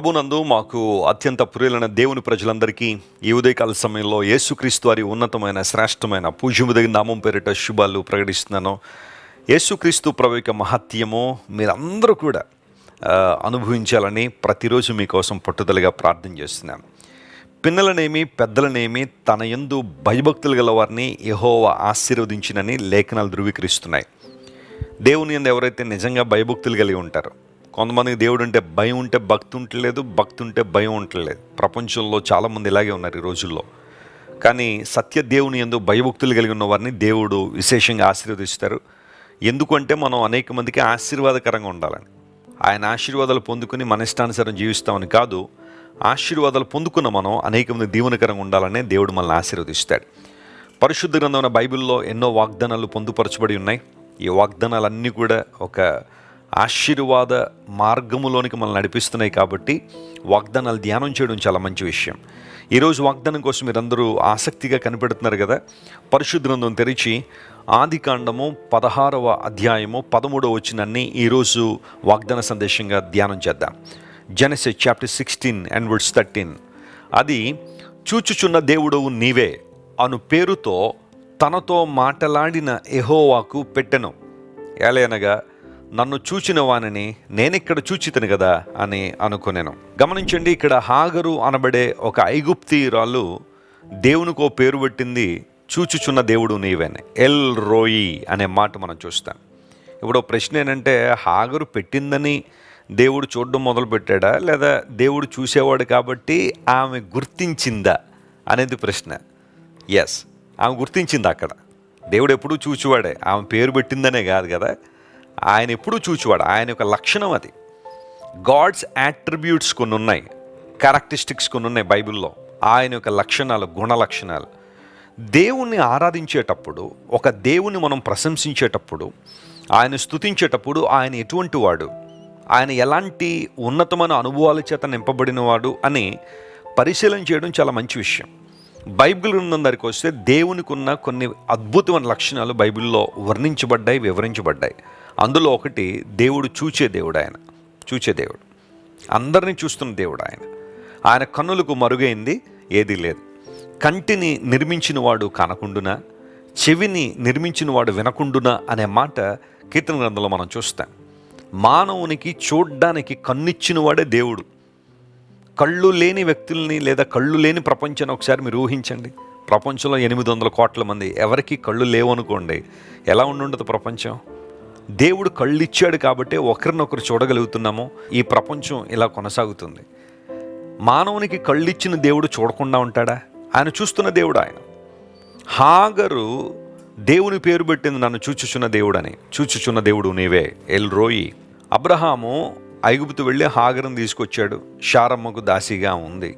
ప్రభునందు మాకు అత్యంత ప్రియులైన దేవుని ప్రజలందరికీ ఈ ఉదయకాల సమయంలో యేసుక్రీస్తు వారి ఉన్నతమైన శ్రేష్టమైన పూజ్యముదగిన నామం పేరిట శుభాలు ప్రకటిస్తున్నాను. యేసుక్రీస్తు ప్రభు యొక్క మహత్యము మీరందరూ కూడా అనుభవించాలని ప్రతిరోజు మీకోసం పట్టుదలగా ప్రార్థన చేస్తున్నాను. పిన్నలనేమి పెద్దలనేమి తన యందు భయభక్తులు గల వారిని యెహోవా ఆశీర్వదించినని లేఖనాలు ధృవీకరిస్తున్నాయి. దేవుని యందు ఎవరైతే నిజంగా భయభక్తులు కలిగి ఉంటారో, కొంతమందికి దేవుడు అంటే భయం ఉంటే భక్తి ఉండలేదు, భక్తి ఉంటే భయం ఉండలేదు. ప్రపంచంలో చాలామంది ఇలాగే ఉన్నారు ఈ రోజుల్లో. కానీ సత్య దేవుని యందు భయభక్తులు కలిగి ఉన్న వారిని దేవుడు విశేషంగా ఆశీర్వదిస్తారు. ఎందుకంటే మనం అనేక మందికి ఆశీర్వాదకరంగా ఉండాలని, ఆయన ఆశీర్వాదాలు పొందుకుని మన ఇష్టానుసారం జీవిస్తామని కాదు, ఆశీర్వాదాలు పొందుకున్న మనం అనేక మంది దీవెనకరంగా ఉండాలనే దేవుడు మనల్ని ఆశీర్వదిస్తాడు. పరిశుద్ధ గ్రంథమైన బైబిల్లో ఎన్నో వాగ్దానాలు పొందుపరచబడి ఉన్నాయి. ఈ వాగ్దానాలన్నీ కూడా ఒక ఆశీర్వాద మార్గములోనికి మనల్ని నడిపిస్తున్నాయి. కాబట్టి వాగ్దానాలు ధ్యానం చేయడం చాలా మంచి విషయం. ఈరోజు వాగ్దానం కోసం మీరందరూ ఆసక్తిగా కనిపెడుతున్నారు కదా. పరిశుద్ధ గ్రంథం తెరిచి ఆదికాండము 16వ అధ్యాయము 13వ వచనాన్ని ఈరోజు వాగ్దాన సందేశంగా ధ్యానం చేద్దాం. Genesis chapter 16 and verse 13. అది చూచుచున్న దేవుడవు నీవే అను పేరుతో తనతో మాటలాడిన యెహోవాకు పెట్టెను. ఏలయనగా నన్ను చూచిన వానిని నేనిక్కడ చూచితను కదా అని అనుకునేను. గమనించండి, ఇక్కడ హాగరు అనబడే ఒక ఐగుప్తీయురాలు దేవునికో పేరు పెట్టింది, చూచుచున్న దేవుడు నీవేనే, ఎల్ రోయి అనే మాట మనం చూస్తాం. ఇప్పుడు ప్రశ్న ఏంటంటే, హాగరు పెట్టిందని దేవుడు చూడడం మొదలుపెట్టాడా, లేదా దేవుడు చూసేవాడు కాబట్టి ఆమె గుర్తించిందా అనేది ప్రశ్న. ఎస్, ఆమె గుర్తించింది. అక్కడ దేవుడు ఎప్పుడూ చూచువాడే, ఆమె పేరు పెట్టిందనే కాదు కదా, ఆయన ఎప్పుడూ చూచువాడు. ఆయన యొక్క లక్షణం అది. గాడ్స్ యాట్రిబ్యూట్స్ కొన్ని ఉన్నాయి, క్యారెక్టరిస్టిక్స్ కొన్ని ఉన్నాయి బైబిల్లో. ఆయన యొక్క లక్షణాలు, గుణ లక్షణాలు. దేవుణ్ణి ఆరాధించేటప్పుడు, ఒక దేవుని మనం ప్రశంసించేటప్పుడు, ఆయన స్తుతించేటప్పుడు ఆయన ఎటువంటి వాడు, ఆయన ఎలాంటి ఉన్నతమైన అనుభవాల చేత నింపబడినవాడు అని పరిశీలన చేయడం చాలా మంచి విషయం. బైబిల్ గ్రంథం దగ్గరికి వస్తే దేవునికి ఉన్న కొన్ని అద్భుతమైన లక్షణాలు బైబిల్లో వర్ణించబడ్డాయి, వివరించబడ్డాయి. అందులో ఒకటి, దేవుడు చూచే దేవుడు. ఆయన చూచే దేవుడు, అందరినీ చూస్తున్న దేవుడు. ఆయన కన్నులకు మరుగైంది ఏదీ లేదు. కంటిని నిర్మించిన వాడు కనకుండునా, చెవిని నిర్మించిన వాడు వినకుండునా అనే మాట కీర్తన గ్రంథంలో మనం చూస్తాం. మానవునికి చూడ్డానికి కన్నిచ్చిన వాడే దేవుడు. కళ్ళు లేని వ్యక్తుల్ని లేదా కళ్ళు లేని ప్రపంచాన్ని ఒకసారి మీరు ఊహించండి. ప్రపంచంలో 800 కోట్ల మంది, ఎవరికి కళ్ళు లేవనుకోండి, ఎలా ఉండుండదు ప్రపంచం? దేవుడు కళ్ళు ఇచ్చాడు కాబట్టి ఒకరినొకరు చూడగలుగుతున్నాము. ఈ ప్రపంచం ఇలా కొనసాగుతుంది. మానవునికి కళ్ళు ఇచ్చిన దేవుడు చూడకుండా ఉంటాడా? ఆయన చూస్తున్న దేవుడు. ఆయన హాగరు దేవుని పేరు పెట్టింది, నన్ను చూచుచున్న దేవుడు అని. చూచుచున్న దేవుడు నీవే, ఎల్ రోయి. అబ్రహాము ఐగుప్తు వెళ్ళి హాగరును తీసుకొచ్చాడు. షారమ్మకు దాసిగా ఉంది.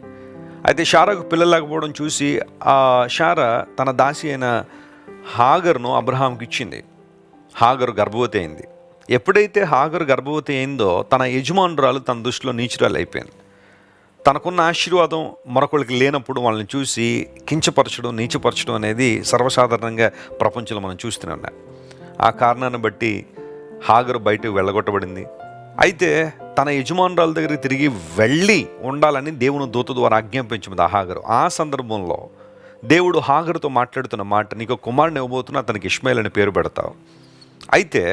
అయితే షారాకు పిల్లలు లేకపోవడం చూసి ఆ షారా తన దాసి అయిన హాగరును అబ్రహాంకి ఇచ్చింది. హాగరు గర్భవతి అయింది. ఎప్పుడైతే హాగరు గర్భవతి అయిందో తన యజమానురాలు తన దృష్టిలో నీచురాలు అయిపోయింది. తనకున్న ఆశీర్వాదం మరొకరికి లేనప్పుడు వాళ్ళని చూసి కించపరచడం, నీచపరచడం అనేది సర్వసాధారణంగా ప్రపంచంలో మనం చూస్తూనే ఉన్నాం. ఆ కారణాన్ని బట్టి హాగరు బయటకు వెళ్ళగొట్టబడింది. అయితే తన యజమానురాల దగ్గరికి తిరిగి వెళ్ళి ఉండాలని దేవుని దూత ద్వారా ఆజ్ఞాపించింది ఆ హాగరు. ఆ సందర్భంలో దేవుడు హాగరుతో మాట్లాడుతున్న మాట, నీకు కుమారుని ఇవ్వబోతున్నా, అతనికి ఇష్మాయేల్ అని పేరు పెడతావు. అయితే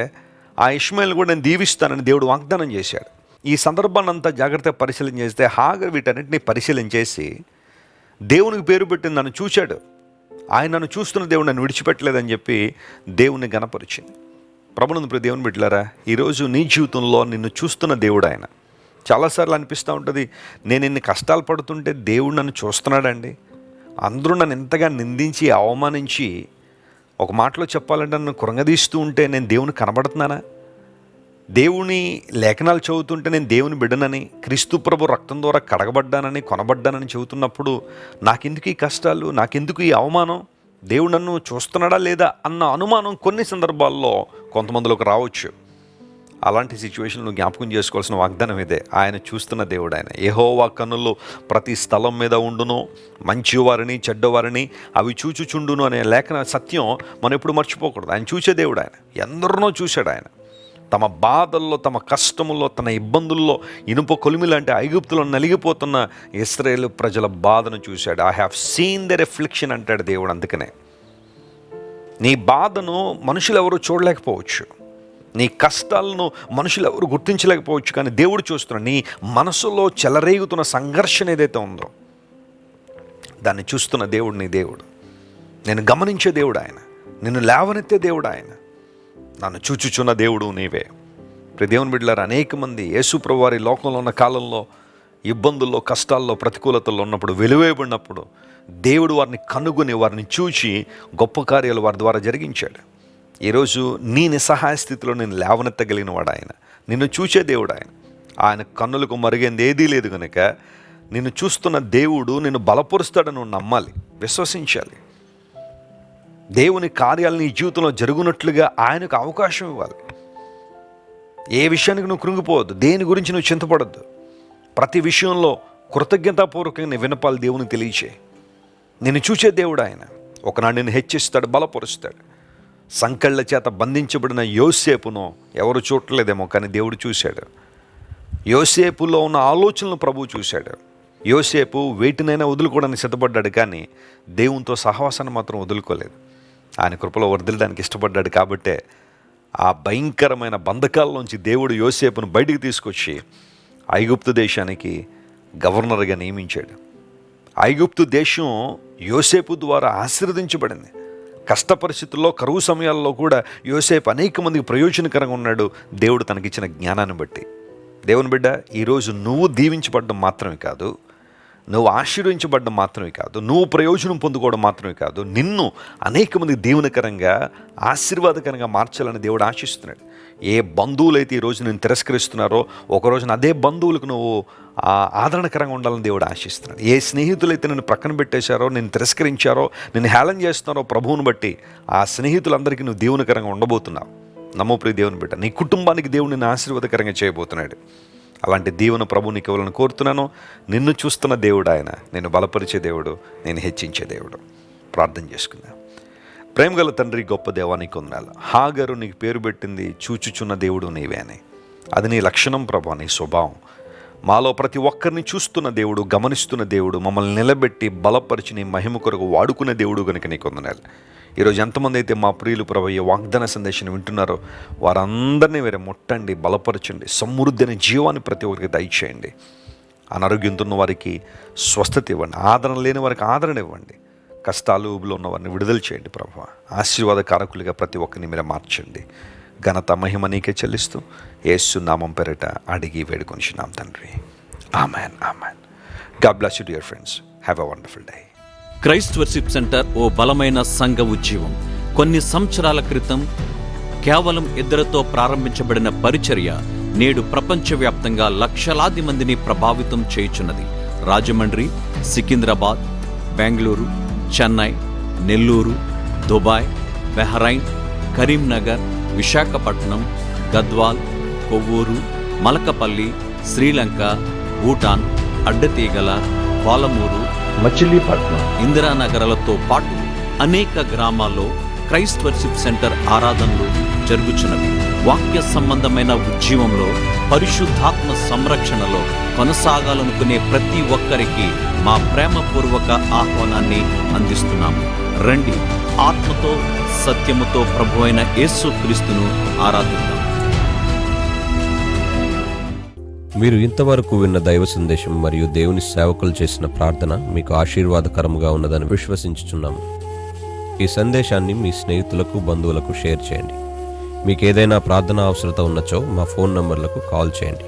ఆ ఇష్మాయేల్ని కూడా నేను దీవిస్తానని దేవుడు వాగ్దానం చేశాడు. ఈ సందర్భాన్ని అంతా జాగ్రత్తగా పరిశీలన చేస్తే హాగరు వీటన్నిటిని పరిశీలన చేసి దేవునికి పేరు పెట్టి నన్ను చూశాడు, ఆయన నన్ను చూస్తున్న దేవుడు నన్ను విడిచిపెట్టలేదని చెప్పి దేవుని గణపరిచింది. ప్రభునందు దేవుని బిడ్డలారా, ఈరోజు నీ జీవితంలో నిన్ను చూస్తున్న దేవుడు ఆయన. చాలాసార్లు అనిపిస్తూ ఉంటుంది, నేను ఇన్ని కష్టాలు పడుతుంటే దేవుడు నన్ను చూస్తున్నాడండి. అందరూ నన్ను ఎంతగా నిందించి అవమానించి, ఒక మాటలో చెప్పాలంటే నన్ను కృంగదీస్తూ ఉంటే నేను దేవుని కనబడుతున్నానా? దేవుని లేఖనాలు చదువుతుంటే నేను దేవుని బిడ్డనని, క్రీస్తు ప్రభు రక్తం ద్వారా కడగబడ్డానని, కొనబడ్డానని చెబుతున్నప్పుడు నాకెందుకు ఈ కష్టాలు, నాకెందుకు ఈ అవమానం? దేవుడు నన్ను చూస్తున్నాడా లేదా అన్న అనుమానం కొన్ని సందర్భాల్లో కొంతమందిలోకి రావచ్చు. అలాంటి సిచ్యువేషన్ను జ్ఞాపకం చేసుకోవాల్సిన వాగ్దానం ఇదే. ఆయన చూస్తున్న దేవుడు. ఆయన యెహోవా కన్నులు ప్రతి స్థలం మీద ఉండును, మంచివారిని చెడ్డవారిని అవి చూచుచుండును అనే లేఖన సత్యం మనం ఎప్పుడు మర్చిపోకూడదు. ఆయన చూసే దేవుడు. ఆయన ఎందరినో చూశాడు. ఆయన తమ బాధల్లో, తమ కష్టముల్లో, తన ఇబ్బందుల్లో ఇనుప కొలిమిలాంటి ఐగుప్తులో నలిగిపోతున్న ఇశ్రాయేలు ప్రజల బాధను చూశాడు. I have seen the reflection అంటాడు దేవుడు. అందుకనే నీ బాధను మనుషులు ఎవరు చూడలేకపోవచ్చు, నీ కష్టాలను మనుషులు ఎవరు గుర్తించలేకపోవచ్చు, కానీ దేవుడు చూస్తున్నాడు. నీ మనసులో చెలరేగుతున్న సంఘర్షణ ఏదైతే ఉందో దాన్ని చూస్తున్న దేవుడు నీ దేవుడు. నేను గమనించే దేవుడు ఆయన, నిన్ను లేవనెత్తే దేవుడు ఆయన, నన్ను చూచుచున్న దేవుడు నీవే. దేవుని బిడ్డలారా, అనేక మంది యేసు ప్రభువు వారి లోకంలో ఉన్న కాలంలో ఇబ్బందుల్లో, కష్టాల్లో, ప్రతికూలతల్లో ఉన్నప్పుడు, వెలువేయబడినప్పుడు దేవుడు వారిని కనుగొని వారిని చూచి గొప్ప కార్యాలు వారి ద్వారా జరిగించాడు. ఈరోజు నీ నిస్సహాయ స్థితిలో నేను లేవనెత్తగలిగిన వాడు ఆయన, నిన్ను చూచే దేవుడు ఆయన. ఆయన కన్నులకు మరుగైంది ఏదీ లేదు కనుక నిన్ను చూస్తున్న దేవుడు నిన్ను బలపరుస్తాడని నువ్వు నమ్మాలి, విశ్వసించాలి. దేవుని కార్యాలు నీ జీవితంలో జరుగునట్లుగా ఆయనకు అవకాశం ఇవ్వాలి. ఏ విషయానికి నువ్వు కృంగిపోవద్దు, దేని గురించి నువ్వు చింతపడద్దు. ప్రతి విషయంలో కృతజ్ఞతాపూర్వకంగా నీ విన్నపాలు దేవునికి తెలియచేయి. నిన్ను చూచే దేవుడు ఆయన. ఒకనాడు నిన్ను హెచ్చిస్తాడు, బలపరుస్తాడు. సంకెళ్ళ చేత బంధించబడిన యోసేపును ఎవరు చూడలేదేమో, కానీ దేవుడు చూశాడు. యోసేపులో ఉన్న ఆలోచనలను ప్రభువు చూశాడు. యోసేపు వేటినైనా వదులుకోవడానికి సిద్ధపడ్డాడు, కానీ దేవునితో సహవాసాన్ని మాత్రం వదులుకోలేదు. ఆయన కృపలో వర్ధిల్లడానికి ఇష్టపడ్డాడు. కాబట్టే ఆ భయంకరమైన బంధకాల్లోంచి దేవుడు యోసేపును బయటికి తీసుకొచ్చి ఐగుప్తు దేశానికి గవర్నర్గా నియమించాడు. ఐగుప్తు దేశం యోసేపు ద్వారా ఆశీర్వదించబడింది. కష్ట పరిస్థితుల్లో, కరువు సమయాల్లో కూడా యోసేపు అనేక మందికి ప్రయోజనకరంగా ఉన్నాడు, దేవుడు తనకిచ్చిన జ్ఞానాన్ని బట్టి. దేవుని బిడ్డ, ఈరోజు నువ్వు దీవించబడడం మాత్రమే కాదు, నువ్వు ఆశీర్వదించబడడం మాత్రమే కాదు, నువ్వు ప్రయోజనం పొందుకోవడం మాత్రమే కాదు, నిన్ను అనేక మంది దీవెనకరంగా, ఆశీర్వాదకరంగా మార్చాలని దేవుడు ఆశిస్తున్నాడు. ఏ బంధువులైతే ఈరోజు నేను తిరస్కరిస్తున్నారో, ఒకరోజున అదే బంధువులకు నువ్వు ఆదరణకరంగా ఉండాలని దేవుడు ఆశిస్తున్నాడు. ఏ స్నేహితులైతే నేను ప్రక్కన పెట్టేశారో, నేను తిరస్కరించారో, నేను హేళన చేస్తున్నారో, ప్రభువుని బట్టి ఆ స్నేహితులందరికీ నువ్వు దీవెనకరంగా ఉండబోతున్నావు. నమ్మో ప్రియ దేవుని బిడ్డ, నీ కుటుంబానికి దేవుడు నిన్ను ఆశీర్వాదకరంగా చేయబోతున్నాడు. అలాంటి దీవెన ప్రభు నీకు ఇవ్వాలని కోరుతున్నాను. నిన్ను చూస్తున్న దేవుడు ఆయన, నేను బలపరిచే దేవుడు, నేను హెచ్చించే దేవుడు. ప్రార్థన చేసుకుందాం. ప్రేమగల తండ్రి, గొప్ప దేవానికి వందనాలు. హాగరు నీకు పేరు పెట్టింది చూచుచున్న దేవుడు నీవే అని. అది నీ లక్షణం ప్రభు, నీ స్వభావం. మాలో ప్రతి ఒక్కరిని చూస్తున్న దేవుడు, గమనిస్తున్న దేవుడు, మమ్మల్ని నిలబెట్టి బలపరిచి నీ మహిమ కొరకు వాడుకునే దేవుడు కనుక నీకు వందనాలు. ఈరోజు ఎంతమంది అయితే మా ప్రియులు ప్రభు ఈ వాగ్దాన సందేశాన్ని వింటున్నారో వారందరినీ వేరే ముట్టండి, బలపరచండి. సమృద్ధి అనే జీవాన్ని ప్రతి ఒక్కరికి దయచేయండి. అనారోగ్యంతో ఉన్న వారికి స్వస్థత ఇవ్వండి, ఆదరణ లేని వారికి ఆదరణ ఇవ్వండి, కష్టాలు ఊబిలో ఉన్న వారిని విడుదల చేయండి ప్రభు. ఆశీర్వాదకారకులుగా ప్రతి ఒక్కరిని మీరే మార్చండి. ఘనత మహిమ నీకే చెల్లిస్తూ యేసు నామం పేరిట అడిగి వేడుకొనిచున్నాం తండ్రి. Amen, amen. God bless you dear friends. Have a wonderful day. Christ worship centre ఓ బలమైన సంఘ ఉజ్జీవం. కొన్ని సంవత్సరాల క్రితం కేవలం 2 ప్రారంభించబడిన పరిచర్య నేడు ప్రపంచవ్యాప్తంగా లక్షలాది మందిని ప్రభావితం చేయుచున్నది. రాజమండ్రి, సికింద్రాబాద్, బెంగళూరు, చెన్నై, నెల్లూరు, దుబాయ్, బెహ్రైన్, కరీంనగర్, విశాఖపట్నం, గద్వాల్, కొవ్వూరు, మలకపల్లి, శ్రీలంక, భూటాన్, అడ్డతీగల, పాలమూరు, మచిలీపట్నం, ఇందిరానగర్లతో పాటు అనేక గ్రామాల్లో క్రైస్ట్ వర్షిప్ సెంటర్ ఆరాధనలు జరుగుచున్నవి. వాక్య సంబంధమైన ఉజ్జీవంలో, పరిశుద్ధాత్మ సంరక్షణలో కొనసాగాలనుకునే ప్రతి ఒక్కరికి మా ప్రేమపూర్వక ఆహ్వానాన్ని అందిస్తున్నాము. రండి, ఆత్మతో సత్యముతో ప్రభువైన యేసుక్రీస్తును ఆరాధిద్దాం. మీరు ఇంతవరకు విన్న దైవ సందేశం మరియు దేవుని సేవకులు చేసిన ప్రార్థన మీకు ఆశీర్వాదకరముగా ఉన్నదని విశ్వసించుచున్నాము. ఈ సందేశాన్ని మీ స్నేహితులకు, బంధువులకు షేర్ చేయండి. మీకు ఏదైనా ప్రార్థన అవసరత ఉన్నచో మా ఫోన్ నంబర్లకు కాల్ చేయండి.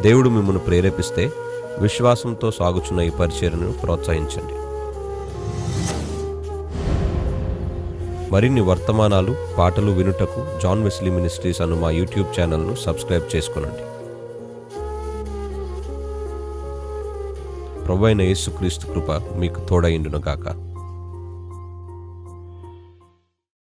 దేవుడు మిమ్మల్ని ప్రేరేపిస్తే విశ్వాసంతో సాగుచున్న ఈ పరిచర్యను ప్రోత్సహించండి. మరిన్ని వర్తమానాలు, పాటలు వినుటకు జాన్ వెస్లీ మినిస్ట్రీస్ అను మా యూట్యూబ్ ఛానల్ను సబ్స్క్రైబ్ చేసుకొనండి. ప్రభువైన యేసుక్రీస్తు కృప మీకు తోడైండును గాక.